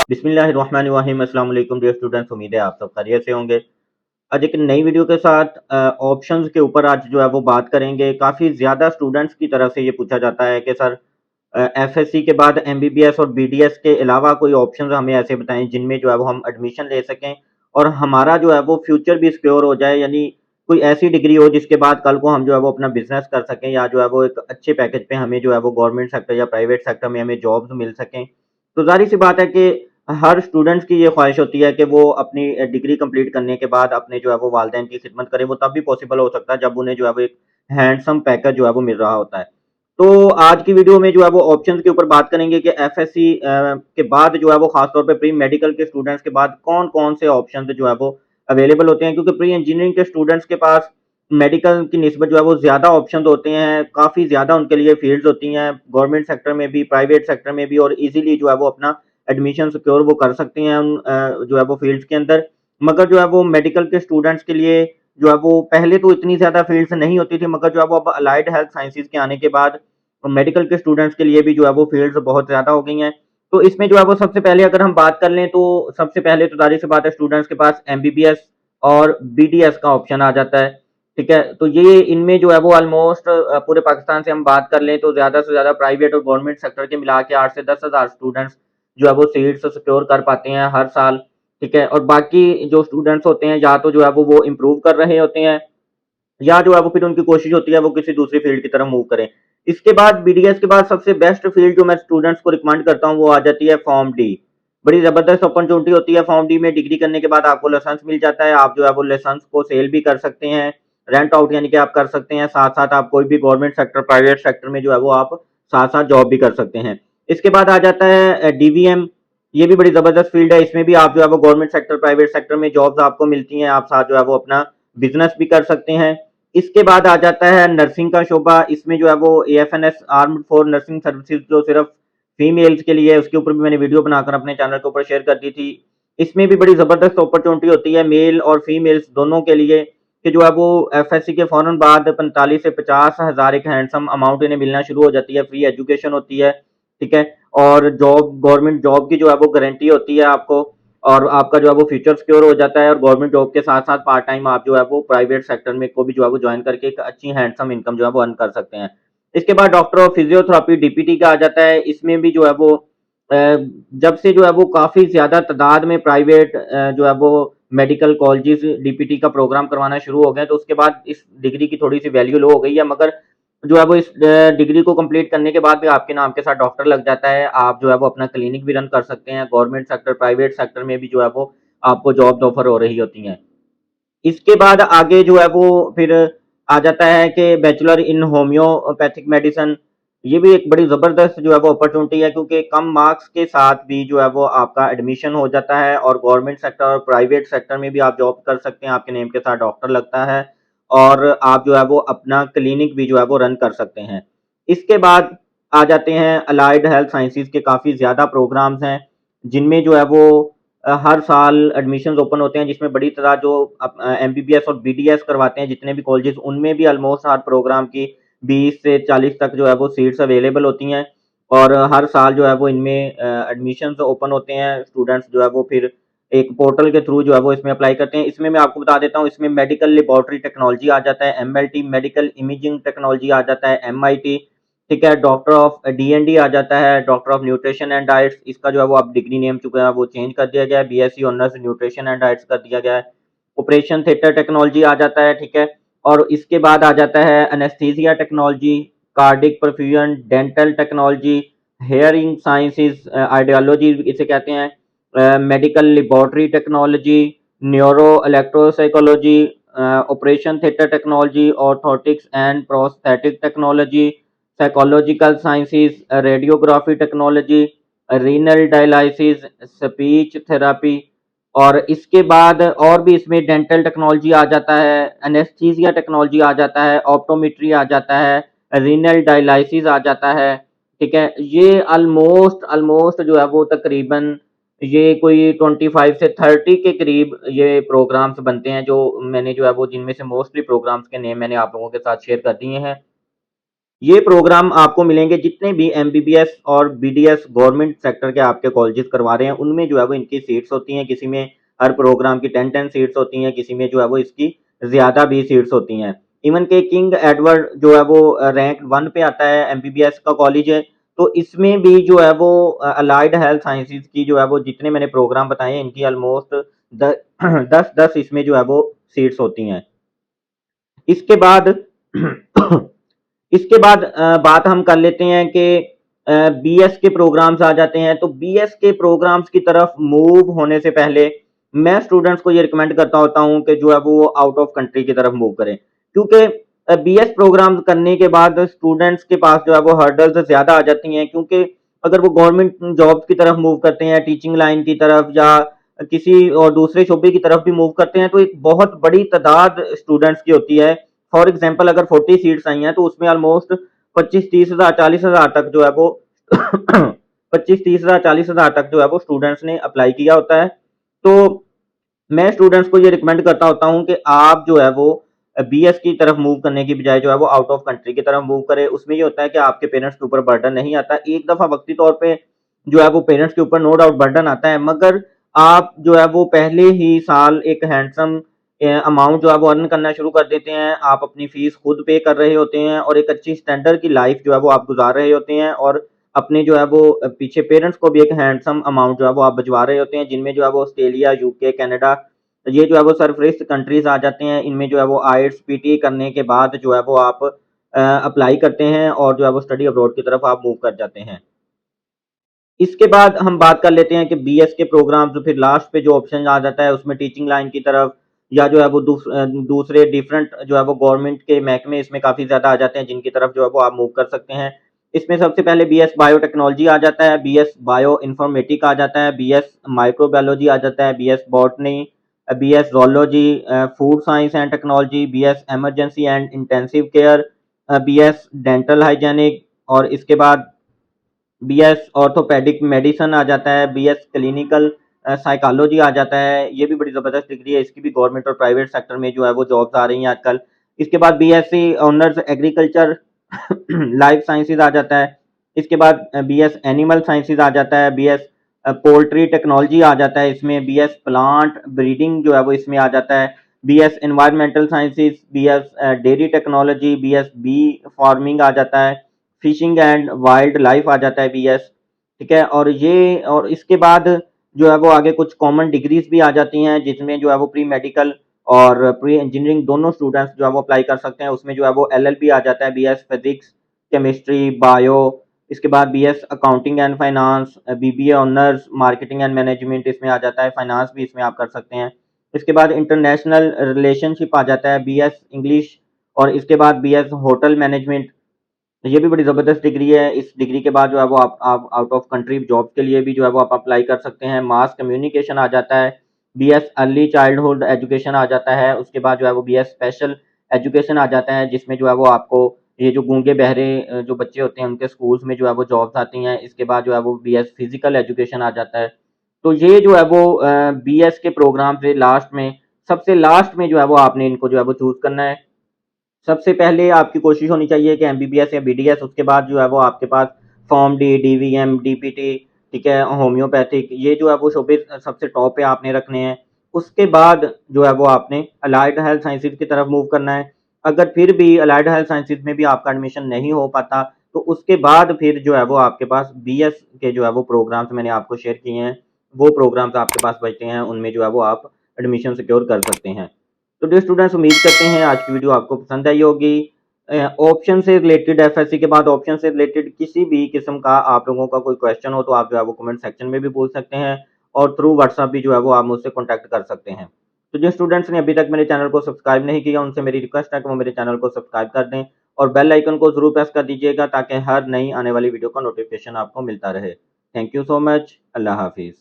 बिस्मिल्लाहिर्रहमानिर्रहीम। अस्सलाम वालेकुम डियर स्टूडेंट्स, उम्मीद है आप सब खैरियत से होंगे। आज एक नई वीडियो के साथ ऑप्शंस के ऊपर आज जो है वो बात करेंगे। काफ़ी ज़्यादा स्टूडेंट्स की तरफ से ये पूछा जाता है कि सर एफएससी के बाद एमबीबीएस और बीडीएस के अलावा कोई ऑप्शंस हमें ऐसे बताएं जिनमें जो है वो हम एडमिशन ले सकें और हमारा जो है वो फ्यूचर भी सिक्योर हो जाए, यानी कोई ऐसी डिग्री हो जिसके बाद कल को हम जो है वो अपना बिजनेस कर सकें या जो है वो एक अच्छे पैकेज पे हमें जो है वो गवर्नमेंट सेक्टर या प्राइवेट सेक्टर में हमें जॉब्स मिल सकें। तो जाहिर सी बात है कि हर स्टूडेंट्स की ये ख्वाहिश होती है कि वो अपनी डिग्री कंप्लीट करने के बाद अपने जो है वो वालिदैन की खिदमत करें। वो तब भी पॉसिबल हो सकता है जब उन्हें जो है वो एक हैंडसम पैकेज जो है वो मिल रहा होता है। तो आज की वीडियो में जो है वो ऑप्शंस के ऊपर बात करेंगे कि एफएससी के बाद जो है वो खासतौर पे प्री मेडिकल के स्टूडेंट्स के बाद कौन-कौन से ऑप्शंस जो है वो अवेलेबल होते हैं, क्योंकि प्री इंजीनियरिंग के स्टूडेंट्स के पास मेडिकल की निस्बत जो है वो ज़्यादा ऑप्शंस होते हैं, काफ़ी ज़्यादा उनके लिए फील्ड्स होती हैं, गवर्नमेंट सेक्टर में भी, प्राइवेट सेक्टर में भी, और ईज़िली जो है वो अपना एडमिशन सिक्योर वो कर सकते हैं उन जो है वो फील्ड्स के अंदर। मगर जो है वो मेडिकल के स्टूडेंट्स के लिए जो है वो पहले तो इतनी ज़्यादा फील्ड्स नहीं होती थी, मगर जो है वो अब अलाइड हेल्थ साइंसेज़ के आने के बाद मेडिकल के स्टूडेंट्स के लिए भी जो है वो फील्ड्स बहुत ज़्यादा हो गई हैं। तो इसमें जो है वो सबसे पहले अगर हम बात कर लें तो सबसे पहले तो ज़ाहिर सी बात है स्टूडेंट्स के पास एमबीबीएस और बीडीएस का ऑप्शन आ जाता है। ठीक है? तो ये इनमें जो है वो ऑलमोस्ट पूरे पाकिस्तान से हम बात कर लें तो ज़्यादा से ज़्यादा प्राइवेट और गवर्नमेंट सेक्टर के मिला के 8 से 10,000 स्टूडेंट्स जो है वो सीट्स सिक्योर कर पाते हैं हर साल। ठीक है? और बाकी जो स्टूडेंट्स होते हैं या तो जो है वो इम्प्रूव कर रहे होते हैं या जो है वो फिर उनकी कोशिश होती है वो किसी दूसरी फील्ड की तरफ मूव करें। इसके बाद बीडीएस के बाद सबसे बेस्ट फील्ड जो मैं स्टूडेंट्स को रिकमेंड करता हूँ वो आ जाती है फॉर्म डी। बड़ी ज़बरदस्त अपॉर्चुनिटी होती है फॉर्म डी में। डिग्री करने के बाद आपको लाइसेंस मिल जाता है, आप जो है वो लाइसेंस को सेल भी कर सकते हैं, रेंट आउट यानी कि आप कर सकते हैं, साथ-साथ आप कोई भी गवर्नमेंट सेक्टर, प्राइवेट सेक्टर में जो है वो आप साथ-साथ जॉब भी कर सकते हैं। इसके बाद आ जाता है डीवीएम। ये भी बड़ी ज़बरदस्त फील्ड है, इसमें भी आप जो है वो गवर्नमेंट सेक्टर, प्राइवेट सेक्टर में जॉब्स आपको मिलती हैं, आप साथ जो है वो अपना बिज़नेस भी कर सकते हैं। इसके बाद आ जाता है नर्सिंग का शोबा। इसमें जो है वो एएफएनएस आर्म्ड फोर्स नर्सिंग सर्विसेज जो सिर्फ फीमेल्स के लिए है, उसके ऊपर भी मैंने वीडियो बनाकर अपने चैनल के ऊपर शेयर कर दी थी। इसमें भी बड़ी ज़बरदस्त अपॉर्चुनिटी होती है मेल और फीमेल्स दोनों के लिए कि जो है वो एफएससी के फ़ौरन बाद 45 से 50 हज़ार एक हैंडसम अमाउंट इन्हें मिलना शुरू हो जाती है, फ्री एजुकेशन होती है। ठीक है? और जॉब, गवर्नमेंट जॉब की जो है वो गारंटी होती है आपको, और आपका जो है वो फ्यूचर सिक्योर हो जाता है, और गवर्नमेंट जॉब के साथ-साथ पार्ट टाइम आप जो है वो प्राइवेट सेक्टर में को भी जो है वो जॉइन करके एक अच्छी हैंडसम इनकम जो है वो अर्न कर सकते हैं। इसके बाद डॉक्टर ऑफ फिजियोथेरेपी डीपीटी का आ जाता है। इसमें भी जो है वो जब से जो है वो काफ़ी ज़्यादा तादाद में प्राइवेट जो है वो मेडिकल कॉलेजेस डीपीटी का प्रोग्राम करवाना शुरू हो गए, तो उसके बाद इस डिग्री की थोड़ी-सी वैल्यू लो हो गई है, मगर जो है वो इस डिग्री को कंप्लीट करने के बाद भी आपके नाम के साथ डॉक्टर लग जाता है। आप जो है वो अपना क्लिनिक भी रन कर सकते हैं। गवर्नमेंट सेक्टर, प्राइवेट सेक्टर में भी जो है वो आपको जॉब्स ऑफर हो रही होती हैं। इसके बाद आगे जो है वो फिर आ जाता है कि बैचलर इन होम्योपैथिक मेडिसिन। ये भी एक बड़ी ज़बरदस्त जो है वो अपॉर्चुनिटी है, क्योंकि कम मार्क्स के साथ भी जो है वो आपका एडमिशन हो जाता है और गवर्नमेंट सेक्टर और प्राइवेट सेक्टर में भी आप जॉब कर सकते हैं। आपके नेम के साथ डॉक्टर लगता है और आप जो है वो अपना क्लिनिक भी जो है वो रन कर सकते हैं। इसके बाद आ जाते हैं अलाइड हेल्थ साइंसेज़ के काफ़ी ज़्यादा प्रोग्राम्स हैं, जिनमें जो है वो हर साल एडमिशन्स ओपन होते हैं, जिसमें बड़ी तादाद जो एमबीबीएस और बीडीएस करवाते हैं जितने भी कॉलेजेस, उनमें भी ऑलमोस्ट हर प्रोग्राम की 20 से 40 तक जो है वो सीट्स अवेलेबल होती हैं, और हर साल जो है वो इनमें एडमिशन्स ओपन होते हैं। स्टूडेंट्स जो है वो फिर एक पोर्टल के थ्रू जो है वो इसमें अप्लाई करते हैं। इसमें मैं आपको बता देता हूँ, इसमें मेडिकल लेबोरेटरी टेक्नोलॉजी आ जाता है, एमएलटी मेडिकल इमेजिंग टेक्नोलॉजी आ जाता है, एमआईटी। ठीक है? डॉक्टर ऑफ डीएनडी आ जाता है, doctor of nutrition and diets. इसका जो है वो अब डिग्री नेम चुका है वो चेंज कर दिया गया है, BSc honours nutrition and diets कर दिया गया है। ऑपरेशन थिएटर टेक्नोलॉजी आ जाता है। ठीक है? और इसके बाद आ जाता है anesthesia technology, cardiac perfusion, dental technology, hearing sciences, audiology इसे कहते हैं, medical laboratory technology, neuro electropsychology, operation theatre technology, orthotics and prosthetic technology, psychological sciences, radiography technology, renal dialysis, speech therapy. और इसके बाद और भी इसमें डेंटल टेक्नोलॉजी आ जाता है, एनेस्थीसिया टेक्नोलॉजी आ जाता है, ऑप्टोमेट्री आ जाता है, रीनल डायलिसिस आ जाता है। ठीक है? ये ऑलमोस्ट ऑलमोस्ट जो है वो तकरीबन ये कोई 25 से 30 के करीब ये प्रोग्राम्स बनते हैं, जो मैंने जो है वो जिनमें से मोस्टली प्रोग्राम्स के नेम मैंने आप लोगों के साथ शेयर कर दिए हैं। ये प्रोग्राम आपको मिलेंगे जितने भी एमबीबीएस और बीडीएस गवर्नमेंट सेक्टर के आपके कॉलेजेस करवा रहे हैं, उनमें जो है वो इनकी सीट्स होती हैं। किसी में हर प्रोग्राम की 10-10 सीट्स होती हैं, किसी में जो है वो इसकी ज़्यादा भी सीट्स होती हैं। इवन के किंग एडवर्ड जो है वो रैंक 1 पे आता है, एमबीबीएस का कॉलेज है। तो इसमें भी जो है वो अलाइड हेल्थ साइंसेज़ की जो है वो जितने मैंने प्रोग्राम बताए हैं, इनकी ऑलमोस्ट द 10-10 इसमें जो है वो सीट्स होती हैं। इसके बाद इसके बाद बात हम कर लेते हैं कि बीएस के प्रोग्राम्स आ जाते हैं। तो बीएस के प्रोग्राम्स की तरफ मूव होने से पहले मैं स्टूडेंट्स को ये रिकमेंड करता होता हूँ कि जो है वो आउट ऑफ कंट्री की तरफ मूव करें, क्योंकि बीएस प्रोग्राम्स करने के बाद स्टूडेंट्स के पास जो है वो हर्डल्स ज़्यादा आ जाती हैं, क्योंकि अगर वो गवर्नमेंट जॉब्स की तरफ मूव करते हैं, टीचिंग लाइन की तरफ या किसी और दूसरे शोबे की तरफ भी मूव करते हैं, तो एक बहुत बड़ी तादाद स्टूडेंट्स की होती है। फॉर एग्जाम्पल अगर 40 सीट्स आई हैं तो उसमें ऑलमोस्ट 25-30 हज़ार 40 हज़ार तक जो है वो 25-30 हज़ार 40 हज़ार तक जो है वो स्टूडेंट्स ने अप्लाई किया होता है। तो मैं स्टूडेंट्स को ये रिकमेंड करता होता हूँ कि आप जो है वो बीएस की तरफ मूव करने की बजाय जो है वो आउट ऑफ कंट्री की तरफ मूव करें। उसमें ये होता है कि आपके पेरेंट्स के ऊपर बर्डन नहीं आता। एक दफ़ा वक्ती तौर पे जो है वो पेरेंट्स के ऊपर नो डाउट बर्डन आता है, मगर आप जो है वो पहले ही साल एक हैंडसम अमाउंट जो है वो अर्न करना शुरू कर देते हैं। आप अपनी फीस खुद पे कर रहे होते हैं और एक अच्छी स्टैंडर्ड की लाइफ जो है वो आप गुजार रहे होते हैं, और अपने जो है वो पीछे पेरेंट्स को भी एक हैंडसम अमाउंट जो है वो आप भिजवा रहे होते हैं, जिनमें जो है वो ऑस्ट्रेलिया, यूके, कनाडा, ये जो है वो सरफेस कंट्रीज आ जाते हैं। इनमें जो है वो आईएलटीएस पीटी करने के बाद जो है वो आप अप्लाई करते हैं और जो है वो स्टडी अब्रॉड की तरफ आप मूव कर जाते हैं। इसके बाद हम बात कर लेते हैं कि बीएस के प्रोग्राम तो फिर लास्ट पे जो ऑप्शन आ जाता है उसमें टीचिंग लाइन की तरफ, या जो है वो दूसरे डिफरेंट जो है वो गवर्नमेंट के महकमे इसमें काफ़ी ज़्यादा आ जाते हैं, जिनकी तरफ जो है वो आप मूव कर सकते हैं। इसमें सबसे पहले बीएस बायोटेक्नोलॉजी आ जाता है, बीएस बायो इन्फॉर्मेटिक आ जाता है, बीएस माइक्रोबायोलॉजी आ जाता है, BS botany, BS zoology, food science and technology, BS emergency and intensive care, BS dental hygienic, और इसके बाद बीएस ऑर्थोपेडिक मेडिसिन आ जाता है, बीएस क्लिनिकल साइकोलॉजी आ जाता है। ये भी बड़ी ज़बरदस्त डिग्री है, इसकी भी गवर्नमेंट और प्राइवेट सेक्टर में जो है वो जॉब्स आ रही हैं आजकल। इसके बाद BSc honours agriculture life sciences आ जाता है। इसके बाद बीएस एनिमल साइंसेज आ जाता है, बीएस पोल्ट्री टेक्नोलॉजी आ जाता है, इसमें बीएस प्लांट ब्रीडिंग जो है वो इसमें आ जाता है, BS environmental sciences, BS dairy technology, BS bee farming आ जाता है, फिशिंग एंड वाइल्ड लाइफ आ जाता है बीएस, ठीक है। और इसके बाद जो है वो आगे कुछ कॉमन डिग्रीज भी आ जाती हैं, जिसमें जो है वो प्री मेडिकल और प्री इंजीनियरिंग दोनों स्टूडेंट्स जो है वो अप्लाई कर सकते हैं। उसमें जो है वो एलएलबी आ जाता है, बीएस फिजिक्स, केमिस्ट्री, बायो। इसके बाद BS accounting and finance, BBA honours marketing and management इसमें आ जाता है, फाइनेंस भी इसमें आप कर सकते हैं। इसके बाद इंटरनेशनल रिलेशनशिप आ जाता है, बीएस इंग्लिश, और इसके बाद बीएस होटल मैनेजमेंट। ये भी बड़ी ज़बरदस्त डिग्री है। इस डिग्री के बाद जो है वो आप आउट ऑफ कंट्री जॉब के लिए भी जो है वो आप अप्लाई कर सकते हैं। मास कम्युनिकेशन आ जाता है, बीएस अर्ली चाइल्डहुड एजुकेशन आ जाता है। उसके बाद जो है वो बीएस स्पेशल एजुकेशन आ जाता है, जिसमें जो है वो आपको ये जो गूंगे बहरे जो बच्चे होते हैं उनके स्कूल्स में जो है वो जॉब्स आती हैं। इसके बाद जो है वो बीएस फिजिकल एजुकेशन आ जाता है। तो ये जो है वो बीएस के प्रोग्राम से लास्ट में, सबसे लास्ट में जो है वो आपने इनको जो है वो चूज़ करना है। सबसे पहले आपकी कोशिश होनी चाहिए कि एमबीबीएस या बीडीएस, उसके बाद जो है वो आपके पास फॉर्म डी, डीवीएम, डीपीटी, ठीक है, होम्योपैथिक, ये जो है वो शोबे सबसे टॉप पे आपने रखने हैं। उसके बाद जो है वो आपने अलाइड हेल्थ साइंसेज़ की तरफ मूव करना है। अगर फिर भी अलाइड हेल्थ साइंसेज़ में भी आपका एडमिशन नहीं हो पाता, तो उसके बाद फिर जो है वो आपके पास बीएस के जो है वो प्रोग्राम्स मैंने आपको शेयर किए हैं, वो प्रोग्राम्स आपके पास बचते हैं, उनमें जो है वो आप एडमिशन सिक्योर कर सकते हैं। तो डियर स्टूडेंट्स, उम्मीद करते हैं आज की वीडियो आपको पसंद आई होगी। ऑप्शन से रिलेटेड, एफएससी के बाद ऑप्शन से रिलेटेड किसी भी किस्म का आप लोगों का कोई क्वेश्चन हो तो आप जो है वो कमेंट सेक्शन में भी पूछ सकते हैं, और थ्रू व्हाट्सएप भी जो है वो आप मुझसे कॉन्टैक्ट कर सकते हैं। तो जिन स्टूडेंट्स ने अभी तक मेरे चैनल को सब्सक्राइब नहीं किया, उनसे मेरी रिक्वेस्ट है कि वो मेरे चैनल को सब्सक्राइब कर दें और बेल आइकन को ज़रूर प्रेस कर दीजिएगा, ताकि हर नई आने वाली वीडियो का नोटिफिकेशन आपको मिलता रहे। Thank you so much. अल्लाह हाफिज़।